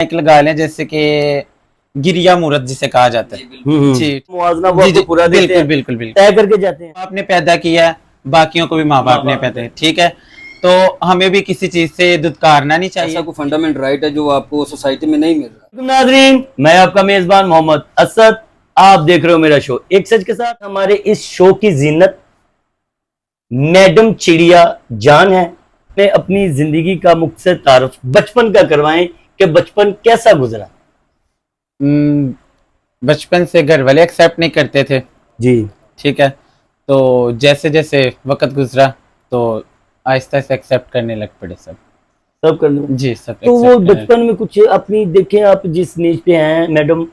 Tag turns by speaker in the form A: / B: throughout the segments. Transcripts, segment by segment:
A: ایک لگا لیں جیسے کہ گریا مورت جسے کہا جاتا ہے جی
B: موازنہ وہ آپ کو پورا دیتے ہیں،
A: بالکل بالکل
B: طے کر کے جاتے ہیں.
A: آپ نے پیدا کیا ہے باقیوں کو بھی ماں باپ نے پیدا کیا، ٹھیک ہے، تو ہمیں بھی کسی چیز سے دھتکارنا نہیں چاہیے.
C: ایسا کوئی فنڈامنٹ رائٹ ہے جو آپ کو سوسائٹی میں نہیں مل رہا.
B: ناظرین، میں آپ کا میزبان محمد اسد، آپ دیکھ رہے ہو میرا شو ایک سچ کے ساتھ. ہمارے اس شو کی زینت میڈم چڑیا جان ہے. میں اپنی زندگی کا مختصر تعارف بچپن کا کروائیں کہ بچپن کیسا گزرا.
A: بچپن سے گھر والے ایکسیپٹ نہیں کرتے تھے
B: جی
A: ٹھیک ہے، تو جیسے جیسے وقت گزرا تو آہستہ آہستہ ایکسیپٹ کرنے لگ پڑے سب.
B: سب کرنے.
A: جی سب
B: تو وہ
A: accept کرنے
B: بچپن میں کچھ اپنی دیکھیں، آپ جس نیچ پہ ہیں میڈم،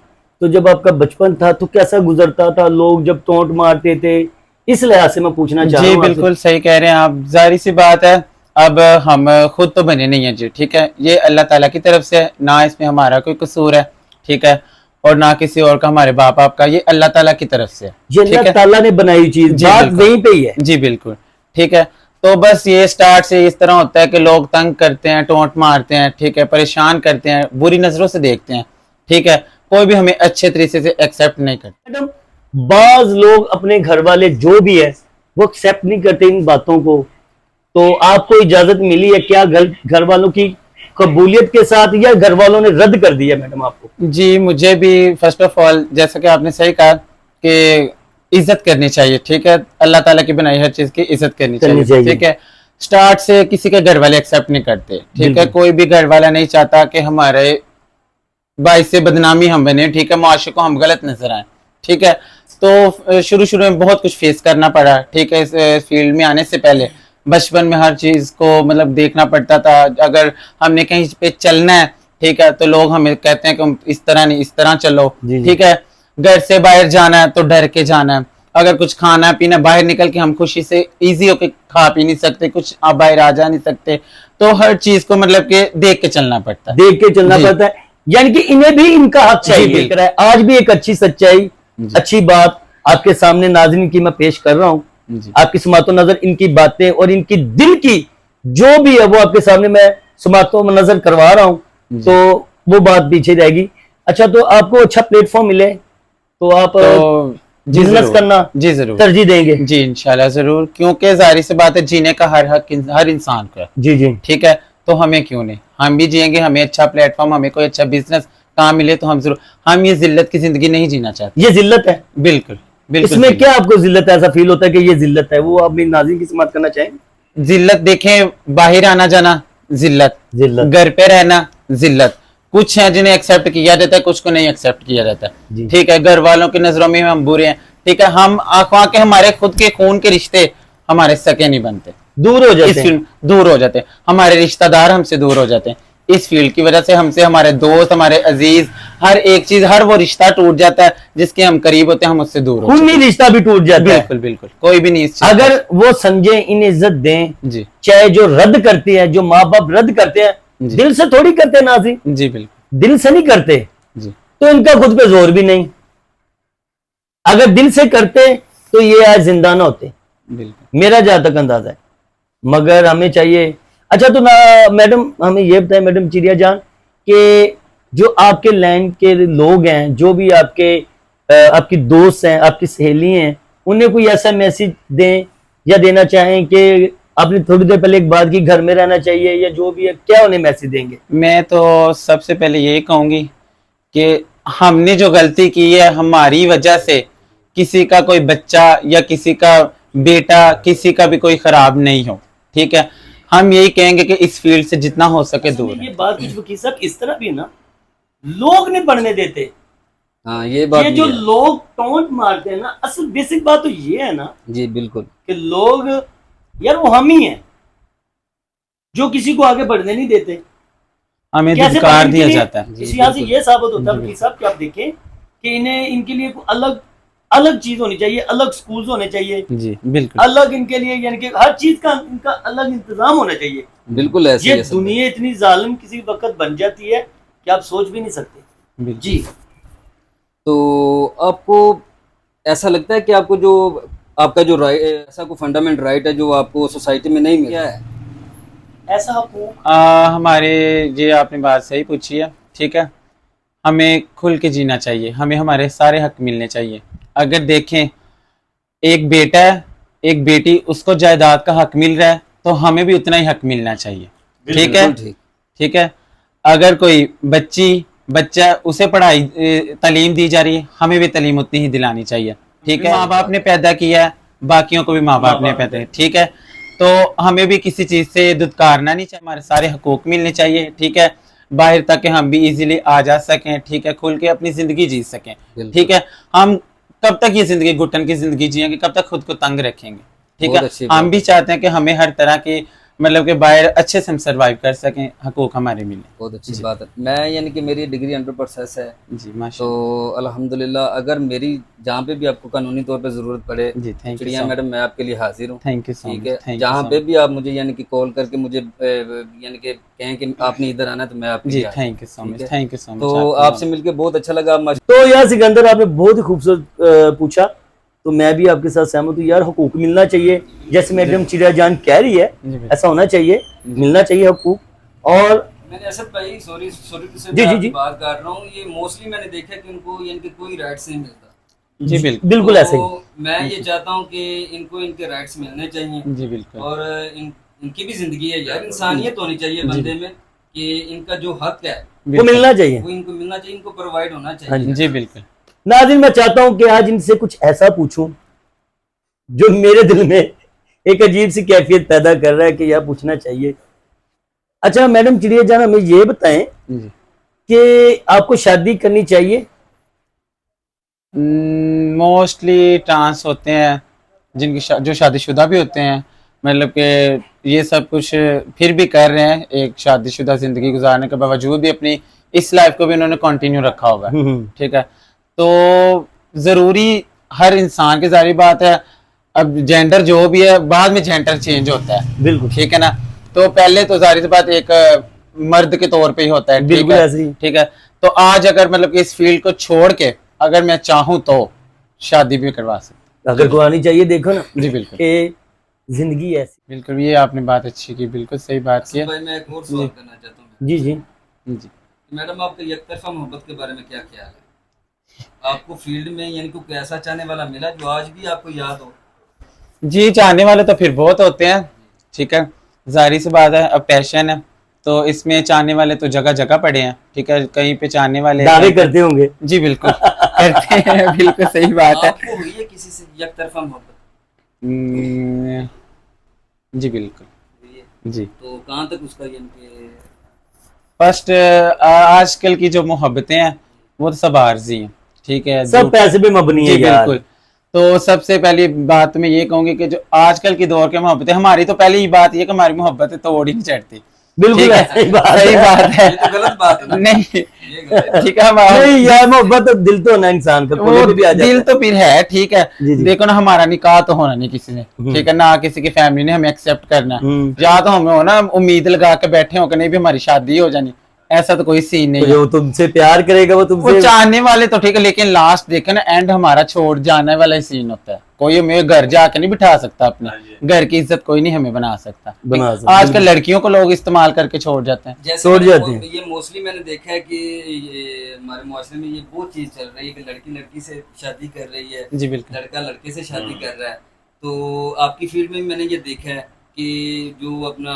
B: تو جب آپ کا بچپن تھا تو کیسا گزرتا تھا؟ لوگ جب ٹونٹ مارتے تھے، اس لحاظ سے میں پوچھنا چاہ رہا
A: جی
B: ہوں.
A: بالکل صحیح کہہ رہے ہیں آپ، ظاہری سی بات ہے. اب ہم خود تو بنے نہیں ہیں جی ٹھیک ہے، یہ اللہ تعالیٰ کی طرف سے، نہ اس میں ہمارا کوئی قصور ہے ٹھیک ہے، اور نہ کسی اور کا، ہمارے باپ آپ کا، یہ اللہ تعالیٰ کی طرف سے
B: یہ
A: ٹھیک
B: اللہ
A: ہے.
B: تعالیٰ نے بنائی چیز،
A: جی
B: بات
A: بالکل.
B: وہیں پہ ہی ہے.
A: جی بالکل ٹھیک ہے. تو بس یہ سٹارٹ سے اس طرح ہوتا ہے کہ لوگ تنگ کرتے ہیں، ٹونٹ مارتے ہیں ٹھیک ہے، پریشان کرتے ہیں، بری نظروں سے دیکھتے ہیں ٹھیک ہے، کوئی بھی ہمیں اچھے طریقے سے ایکسیپٹ نہیں کرتا.
B: میڈم، بعض لوگ اپنے گھر والے جو بھی ہے وہ ایکسیپٹ نہیں کرتے ان باتوں کو، تو آپ کو اجازت ملی ہے کیا گھر والوں کی قبولیت کے ساتھ، یا گھر والوں نے رد کر دیا میڈم آپ کو؟
A: جی مجھے بھی فرسٹ آف آل جیسا کہ آپ نے صحیح کہا کہ عزت کرنی چاہیے ٹھیک ہے، اللہ تعالیٰ کی بنائی ہر چیز کی عزت کرنی چاہیے ٹھیک ہے. سٹارٹ سے کسی کے گھر والے ایکسیپٹ نہیں کرتے ٹھیک ہے، کوئی بھی گھر والا نہیں چاہتا کہ ہمارے باعث سے بدنامی ہم بنے ٹھیک ہے، معاشرے کو ہم غلط نظر آئیں ٹھیک ہے. تو شروع میں بہت کچھ فیس کرنا پڑا ٹھیک ہے. اس فیلڈ میں آنے سے پہلے بچپن میں ہر چیز کو مطلب دیکھنا پڑتا تھا. اگر ہم نے کہیں پہ چلنا ہے ٹھیک ہے تو لوگ ہمیں کہتے ہیں کہ اس طرح نہیں، اس طرح چلو ٹھیک ہے. گھر سے باہر جانا ہے تو ڈر کے جانا ہے. اگر کچھ کھانا پینا باہر نکل کے ہم خوشی سے ایزی ہو کے کھا پی نہیں سکتے، کچھ آپ باہر آ جا نہیں سکتے، تو ہر چیز کو مطلب کہ دیکھ کے چلنا پڑتا ہے.
B: دیکھ کے چلنا پڑتا ہے، یعنی کہ انہیں بھی ان کا حق چاہیے. آج بھی ایک اچھی سچائی، اچھی بات آپ کے سامنے ناظرین کی میں پیش کر رہا ہوں. آپ کی سماعت و نظر ان کی باتیں اور ان کی دل کی جو بھی ہے وہ آپ کے سامنے میں سماعت و نظر کروا رہا ہوں، تو وہ بات پیچھے رہے گی. اچھا، تو آپ کو اچھا پلیٹ فارم ملے تو آپ بزنس کرنا
A: جی ضرور
B: ترجیح دیں گے؟
A: جی انشاءاللہ ضرور، کیونکہ ظاہری سی بات ہے جینے کا ہر حق ہر انسان کا ہے
B: جی جی
A: ٹھیک ہے. تو ہمیں کیوں نہیں، ہم بھی جئیں گے. ہمیں اچھا پلیٹ فارم، ہمیں کوئی اچھا بزنس کام ملے تو ہم ضرور. ہم یہ ذلت کی زندگی نہیں جینا چاہتے.
B: یہ ذلت ہے؟
A: بالکل بالکل.
B: اس میں کیا آپ کو ذلت ایسا فیل ہوتا ہے کہ یہ ذلت ہے؟ وہ آپ اپنی ناظرین کی سماعت کرنا چاہیں؟
A: ذلت دیکھیں، باہر آنا جانا ذلت، گھر پہ رہنا ذلت. کچھ ہیں جنہیں ایکسیپٹ کیا جاتا ہے، کچھ کو نہیں ایکسیپٹ کیا جاتا ہے ٹھیک ہے. گھر والوں کی نظروں میں ہم برے ہیں ٹھیک ہے. ہم آنکھوں کے ہمارے خود کے خون کے رشتے ہمارے سکے نہیں بنتے،
B: دور ہو جاتے ہیں،
A: دور ہو جاتے ہیں. ہمارے رشتہ دار ہم سے دور ہو جاتے ہیں اس فیلڈ کی وجہ سے. ہم سے ہمارے دوست، ہمارے عزیز، ہر ایک چیز، ہر وہ رشتہ ٹوٹ جاتا ہے جس کے ہم قریب ہوتے ہیں، ہم اس سے دور ہو جاتے ہیں.
B: خونی رشتہ بھی ٹوٹ جاتا ہے.
A: بالکل بالکل، کوئی بھی نہیں اس چیز.
B: اگر وہ سمجھیں، انہیں عزت دیں
A: جی،
B: چاہے جو رد کرتے ہیں، جو ماں باپ رد کرتے ہیں، دل سے تھوڑی کرتے ہیں ناظرین،
A: جی بالکل
B: دل سے نہیں کرتے
A: جی.
B: تو ان کا خود پہ زور بھی نہیں. اگر دل سے کرتے تو یہ آج زندہ نہ ہوتے،
A: بالکل
B: میرا جہاں تک اندازہ ہے. مگر ہمیں چاہیے. اچھا، تو میڈم ہمیں یہ بتائیں، میڈم چڑیا جان، کہ جو آپ کے لائن کے لوگ ہیں، جو بھی آپ کی دوست ہیں، آپ کی سہیلی ہیں، انہیں کوئی ایسا میسج دیں یا دینا چاہیں کہ آپ نے تھوڑی دیر پہلے ایک بات کی گھر میں رہنا چاہیے، یا جو بھی ہے، کیا انہیں میسج دیں گے؟
A: میں تو سب سے پہلے یہی کہوں گی کہ ہم نے جو غلطی کی ہے، ہماری وجہ سے کسی کا کوئی بچہ یا کسی کا بیٹا، کسی کا بھی کوئی خراب نہیں ہو ٹھیک ہے. ہم یہی کہیں گے کہ اس فیلڈ سے جتنا ہو سکے دور
B: یہ بات کچھ وکیل صاحب اس طرح بھی ہے نا، لوگ نہیں پڑھنے دیتے.
C: ہاں، یہ بات
B: یہ جو لوگ ٹونٹ مارتے ہیں نا، اصل بیسک بات تو یہ ہے نا. جی بالکل، کہ لوگ یار وہ ہم ہی ہیں جو کسی کو آگے بڑھنے نہیں دیتے،
A: ہمیں دھکار دیا جاتا ہے.
B: اس یہاں سے یہ ثابت ہوتا ہے وکیل صاحب کہ آپ دیکھیں کہ ان کے لیے الگ چیز ہونی چاہیے، الگ سکولز ہونے چاہیے. جی بالکل، الگ ان کے لیے، یعنی کہ ہر چیز کا ان کا الگ انتظام ہونا چاہیے.
C: بالکل ایسے
B: یہ دنیا اتنی ظالم کسی وقت بن جاتی ہے کہ آپ سوچ بھی نہیں سکتے. جی،
C: تو آپ کو ایسا لگتا ہے کہ آپ کو جو آپ کا جو رائٹ، ایسا کوئی فنڈامنٹ رائٹ ہے جو آپ کو سوسائٹی میں نہیں ملا ہے؟
B: ایسا حقوق
A: ہمارے، یہ آپ نے بات صحیح پوچھی ہے ٹھیک ہے, ہمیں کھل کے جینا چاہیے, ہمیں ہمارے سارے حق ملنے چاہیے. اگر دیکھیں ایک بیٹا ہے ایک بیٹی, اس کو جائیداد کا حق مل رہا ہے تو ہمیں بھی اتنا ہی حق ملنا چاہیے. ٹھیک ہے, ٹھیک ہے. اگر کوئی بچہ اسے پڑھائی تعلیم دی جا رہی ہے, ہمیں بھی تعلیم اتنی ہی دلانی چاہیے. ٹھیک ہے, ماں باپ نے پیدا کیا ہے, باقیوں کو بھی ماں باپ نے پیدا کیا. ٹھیک ہے, تو ہمیں بھی کسی چیز سے دھتکارنا نہیں چاہیے, ہمارے سارے حقوق ملنے چاہیے. ٹھیک ہے, باہر تک کہ ہم بھی ایزیلی آ جا سکیں. ٹھیک ہے, کھل کے اپنی زندگی جی سکیں. ٹھیک ہے, ہم کب تک یہ زندگی گھٹن کی زندگی جیئیں گے, کب تک خود کو تنگ رکھیں گے. ٹھیک ہے, ہم بھی چاہتے ہیں کہ ہمیں ہر طرح کی مطلب کہ باہر اچھے سے ہم سروائیو کر سکیں, حقوق ہمارے ملیں.
C: بہت اچھی بات ہے. میں یعنی کہ میری ڈگری انڈر پروسیس ہے
A: جی ماشاء
C: تو الحمدللہ, اگر میری جہاں پہ بھی آپ کو قانونی طور پہ ضرورت پڑے
A: جی تھینک
C: چڑیا میڈم میں آپ کے لیے حاضر ہوں.
A: تھینک یو سو
C: ٹھیک
A: مچ.
C: ہے, جہاں پہ بھی آپ مجھے یعنی کہ کال کر کے مجھے یعنی کہ کہیں کہ آپ نے ادھر آنا تو میں آپ کے
A: جی
C: لیے
A: thank you so much. Thank you so much.
C: تو آپ سے مل کے بہت اچھا لگا.
B: تو یار سکندر آپ نے بہت ہی خوبصورت پوچھا, تو میں بھی آپ کے ساتھ سہمت ہوں. یار حقوق ملنا چاہیے, جیسے میڈم چڑیا جان کہہ رہی ہے ایسا ہونا چاہیے, ملنا چاہیے حقوق. اور
C: میں نے اسد بھائی سوری
B: جی
C: بات کر رہا ہوں, یہ موسٹلی میں نے دیکھا کہ ان کو یعنی کہ کوئی رائٹس نہیں ملتا.
A: جی بالکل
B: بالکل ایسے ہی.
C: میں یہ چاہتا ہوں کہ ان کو ان کے رائٹس ملنے چاہیے.
A: جی بالکل.
C: اور ان کی بھی زندگی ہے یار, انسانیت ہونی چاہیے بندے میں, کہ ان کا جو حق ہے
B: وہ ملنا چاہیے,
C: وہ ان کو ملنا چاہیے, ان کو پرووائڈ ہونا چاہیے.
A: جی بالکل.
B: ناظرین میں چاہتا ہوں کہ آج ان سے کچھ ایسا پوچھوں جو میرے دل میں ایک عجیب سی کیفیت پیدا کر رہا ہے کہ یہ پوچھنا چاہیے. اچھا میڈم چڑیا جان, ہمیں یہ بتائیں کہ آپ کو شادی کرنی چاہیے؟
A: موسٹلی ٹرانس ہوتے ہیں جن کی جو شادی شدہ بھی ہوتے ہیں, مطلب کہ یہ سب کچھ پھر بھی کر رہے ہیں ایک شادی شدہ زندگی گزارنے کے باوجود بھی اپنی اس لائف کو بھی انہوں نے کنٹینیو رکھا ہوگا. ٹھیک ہے, تو ضروری ہر انسان کی ظاہری بات ہے, اب جینڈر جو بھی ہے بعد میں جینڈر چینج ہوتا ہے.
B: بالکل
A: ٹھیک ہے نا, تو پہلے تو ظاہر سی بات ایک مرد کے طور پہ ہی ہوتا ہے.
B: بالکل ایسے ہی.
A: ٹھیک ہے, تو آج اگر مطلب کہ اس فیلڈ کو چھوڑ کے اگر میں چاہوں تو شادی بھی کروا سکتا,
B: اگر کرانی چاہیے. دیکھو نا
A: جی بالکل,
B: کہ زندگی ایسی.
A: بالکل یہ آپ نے بات اچھی کی, بالکل صحیح بات کی.
C: میں ایک اور سوال کرنا چاہتا ہوں.
B: جی جی
A: جی
C: میڈم, آپ کا یک طرفہ محبت کے بارے میں کیا خیال ہے؟ آپ کو فیلڈ میں یعنی کوئی ایسا چاہنے والا ملا جو آج بھی آپ کو یاد ہو؟
A: جی چاہنے والے تو پھر بہت ہوتے ہیں. ٹھیک ہے, ظاہری سی بات ہے, اب پیشن ہے تو اس میں چاہنے والے تو جگہ جگہ پڑے ہیں. ٹھیک ہے, کہیں پہ چاہنے والے
B: دعوے کرتے ہوں گے.
A: جی بالکل کرتے ہیں, بالکل صحیح بات ہے.
C: آپ کو ہوئی ہے کسی سے یک طرفہ محبت؟
A: جی بالکل. جی
C: تو کہاں تک اس کا یعنی کہ
A: فرسٹ آج کل کی جو محبتیں ہیں وہ تو سب عارضی ہیں. ٹھیک ہے,
B: سب پیسے پہ مبنی ہے.
A: جی بالکل. تو سب سے پہلی بات میں یہ کہوں گی کہ جو آج کل کی دور کے محبتیں, ہماری تو پہلی ہی بات یہ کہ ہماری محبتیں توڑ ہی نہیں چڑھتی.
B: بالکل صحیح بات ہے.
C: غلط بات ہے
A: نہیں ٹھیک ہے,
B: نہیں یار محبت دل تو ہونا انسان کا,
A: دل تو پھر ہے. ٹھیک ہے, دیکھو نا ہمارا نکاح تو ہونا نہیں کسی نے. ٹھیک ہے, نہ کسی کی فیملی نے ہمیں ایکسپٹ کرنا, یا تو ہمیں ہونا امید لگا کے بیٹھے ہو کہ نہیں بھی ہماری شادی ہو جانی, ایسا تو کوئی سین نہیں ہے.
B: جو تم سے پیار کرے گا وہ تم سے
A: چاہنے والے تو ٹھیک ہے, لیکن لاسٹ دیکھیں نا اینڈ ہمارا چھوڑ جانے والا ہی سین ہوتا ہے. کوئی ہمیں گھر جا کے نہیں بٹھا سکتا, اپنے گھر کی عزت کوئی نہیں ہمیں بنا سکتا. آج کل لڑکیوں کو لوگ استعمال کر کے چھوڑ جاتے ہیں,
B: چھوڑ جاتے ہیں.
C: یہ موسٹلی میں نے دیکھا ہے کہ ہمارے معاشرے میں یہ بہت چیز چل رہی ہے کہ لڑکی لڑکی سے شادی کر رہی ہے.
A: جی بالکل.
C: لڑکا لڑکے سے شادی کر رہا ہے. تو آپ کی فیلڈ میں میں نے یہ دیکھا ہے کہ جو اپنا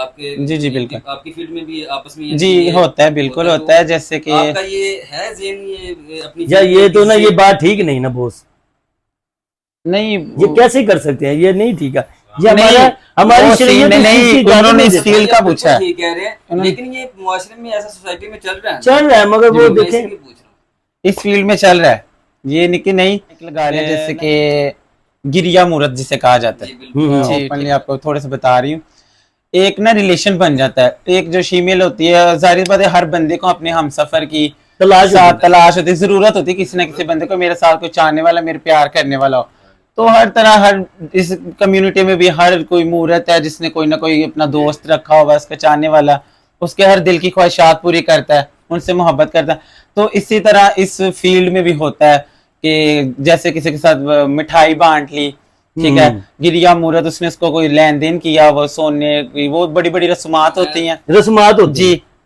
C: آپ کے
A: جی بالکل
C: آپ کی فیلڈ میں بھی آپس میں
A: جی ہوتا ہے, بالکل ہوتا ہے. جیسے کہ
C: آپ کا یہ ہے ذہن, یہ اپنی
B: یہ تو نا یہ بات ٹھیک نہیں نا بوس,
A: نہیں
B: یہ کیسے کر سکتے ہیں, یہ نہیں ٹھیک ہے.
A: ہماری شریعت نہیں, انہوں نے اس فیلڈ کا پوچھا ہے.
C: کہہ رہے ہیں لیکن یہ معاشرے میں ایسا سوسائٹی میں چل
B: رہا ہے, مگر وہ دیکھیں
A: اس فیلڈ میں چل رہا ہے یہ نہیں لگا رہے ہیں. جیسے کہ گریا مورت جسے کہا جاتا ہے, آپ کو تھوڑے سے بتا رہی ہوں. ایک نا ریلیشن بن جاتا ہے, ایک جو فیمیل ہوتی ہے, ظاہر بات ہے ہر بندے کو اپنے ہم سفر کی تلاش ہوتی ہے, ضرورت ہوتی ہے کسی نہ کسی بندے کو, میرے ساتھ کوئی چاہنے والا, میرے پیار کرنے والا ہو. تو ہر طرح ہر اس کمیونٹی میں بھی ہر کوئی مورت ہے جس نے کوئی نہ کوئی اپنا دوست رکھا ہوگا, اس کا چاہنے والا, اس کے ہر دل کی خواہشات پوری کرتا ہے, ان سے محبت کرتا ہے. تو اسی طرح اس فیلڈ میں بھی ہوتا ہے کہ جیسے کسی کے ساتھ مٹھائی بانٹ لی, ٹھیک ہے, گریا مورت, اس نے اس کو کوئی لین دین کیا, وہ سونے کی وہ بڑی بڑی رسومات ہوتی ہیں,
B: رسومات ہوتی
A: جی.